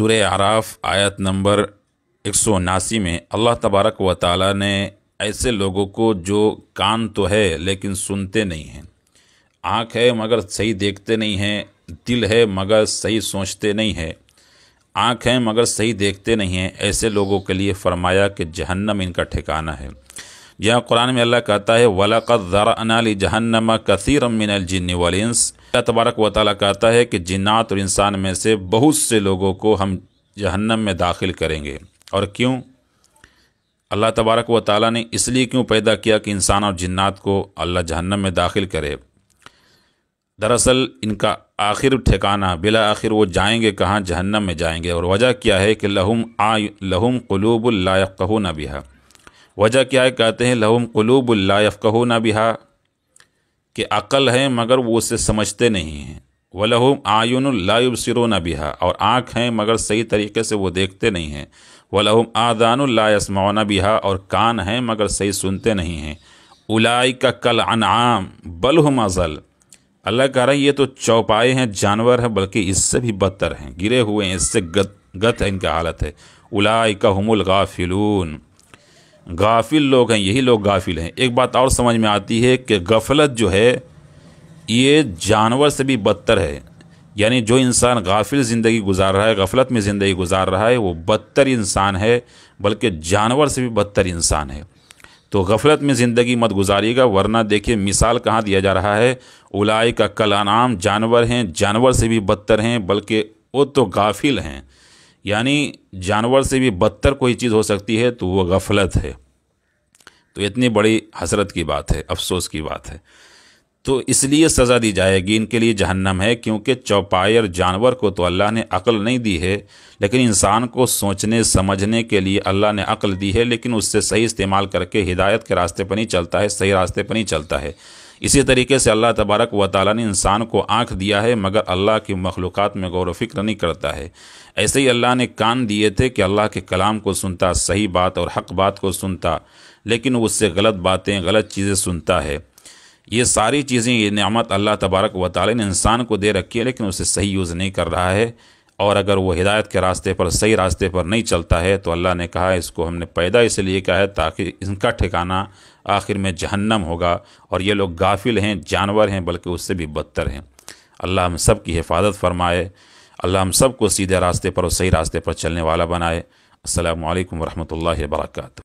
سورہ اعراف آیت نمبر 179 میں اللہ تبارک و تعالی نے ایسے لوگوں کو جو کان تو ہے لیکن سنتے نہیں ہیں، آنکھ ہے مگر صحیح دیکھتے نہیں ہیں، دل ہے مگر صحیح سوچتے نہیں ہیں، آنکھ ہے مگر صحیح دیکھتے نہیں ہیں، ایسے لوگوں کے لیے فرمایا کہ جہنم ان کا ٹھکانہ ہے۔ یہاں قرآن میں اللہ کہتا ہے وَلَقَدْ ذَرَأْنَا لِجَهَنَّمَ كَثِيرًا مِنَ الْجِنِّ وَالْإِنسِ، اللہ تبارک و تعالیٰ کہتا ہے کہ جنات اور انسان میں سے بہت سے لوگوں کو ہم جہنم میں داخل کریں گے۔ اور کیوں؟ اللہ تبارک و تعالیٰ نے اس لیے کیوں پیدا کیا کہ انسان اور جنات کو اللہ جہنم میں داخل کرے؟ دراصل ان کا آخر ٹھکانہ بلا آخر وہ جائیں گے کہاں؟ جہنم میں جائیں گے۔ اور وجہ کیا ہے کہ لہم قلوب لا یفقہون بہا، وجہ کیا ہے؟ کہتے ہیں لہم قلوب لا یفقہون بہا، کہ عقل ہے مگر وہ اسے سمجھتے نہیں ہیں، وَلَهُمْ أَعْيُنٌ لَا يُبْصِرُونَ بِهَا، اور آنکھ ہیں مگر صحیح طریقے سے وہ دیکھتے نہیں ہیں، وَلَهُمْ آذَانٌ لَا يَسْمَعُونَ بِهَا، اور کان ہیں مگر صحیح سنتے نہیں ہیں، أُولَئِكَ كَالْأَنْعَامِ بَلْ هُمْ أَضَلُّ، اللہ کہہ رہا ہے یہ تو چوپائے ہیں، جانور ہیں، بلکہ اس سے بھی بدتر ہیں، گرے ہوئے ہیں، اس سے گت ہے ان کا حالت ہے۔ أُولَئِكَ هُمُ الْغَافِلُونَ، غافل لوگ ہیں، یہی لوگ غافل ہیں۔ ایک بات اور سمجھ میں آتی ہے کہ غفلت جو ہے یہ جانور سے بھی بدتر ہے، یعنی جو انسان غافل زندگی گزار رہا ہے، غفلت میں زندگی گزار رہا ہے، وہ بدتر انسان ہے، بلکہ جانور سے بھی بدتر انسان ہے۔ تو غفلت میں زندگی مت گزاریے گا، ورنہ دیکھیے مثال کہاں دیا جا رہا ہے، اولئک کالانعام، جانور ہیں، جانور سے بھی بدتر ہیں، بلکہ وہ تو غافل ہیں، یعنی جانور سے بھی بدتر کوئی چیز ہو سکتی ہے تو وہ غفلت ہے۔ تو اتنی بڑی حسرت کی بات ہے، افسوس کی بات ہے۔ تو اس لیے سزا دی جائے گی، ان کے لیے جہنم ہے، کیونکہ چوپائر جانور کو تو اللہ نے عقل نہیں دی ہے، لیکن انسان کو سوچنے سمجھنے کے لیے اللہ نے عقل دی ہے، لیکن اس سے صحیح استعمال کر کے ہدایت کے راستے پر نہیں چلتا ہے، صحیح راستے پر نہیں چلتا ہے۔ اسی طریقے سے اللہ تبارک و تعالیٰ نے انسان کو آنکھ دیا ہے، مگر اللہ کی مخلوقات میں غور و فکر نہیں کرتا ہے۔ ایسے ہی اللہ نے کان دیے تھے کہ اللہ کے کلام کو سنتا، صحیح بات اور حق بات کو سنتا، لیکن اس سے غلط باتیں، غلط چیزیں سنتا ہے۔ یہ ساری چیزیں، یہ نعمت اللہ تبارک و تعالی نے انسان کو دے رکھی ہے، لیکن اسے صحیح یوز نہیں کر رہا ہے، اور اگر وہ ہدایت کے راستے پر، صحیح راستے پر نہیں چلتا ہے تو اللہ نے کہا اس کو ہم نے پیدا اس لیے کہا ہے تاکہ ان کا ٹھکانہ آخر میں جہنم ہوگا، اور یہ لوگ غافل ہیں، جانور ہیں، بلکہ اس سے بھی بدتر ہیں۔ اللہ ہم سب کی حفاظت فرمائے، اللہ ہم سب کو سیدھے راستے پر اور صحیح راستے پر چلنے والا بنائے۔ السلام علیکم ورحمۃ اللہ وبرکاتہ۔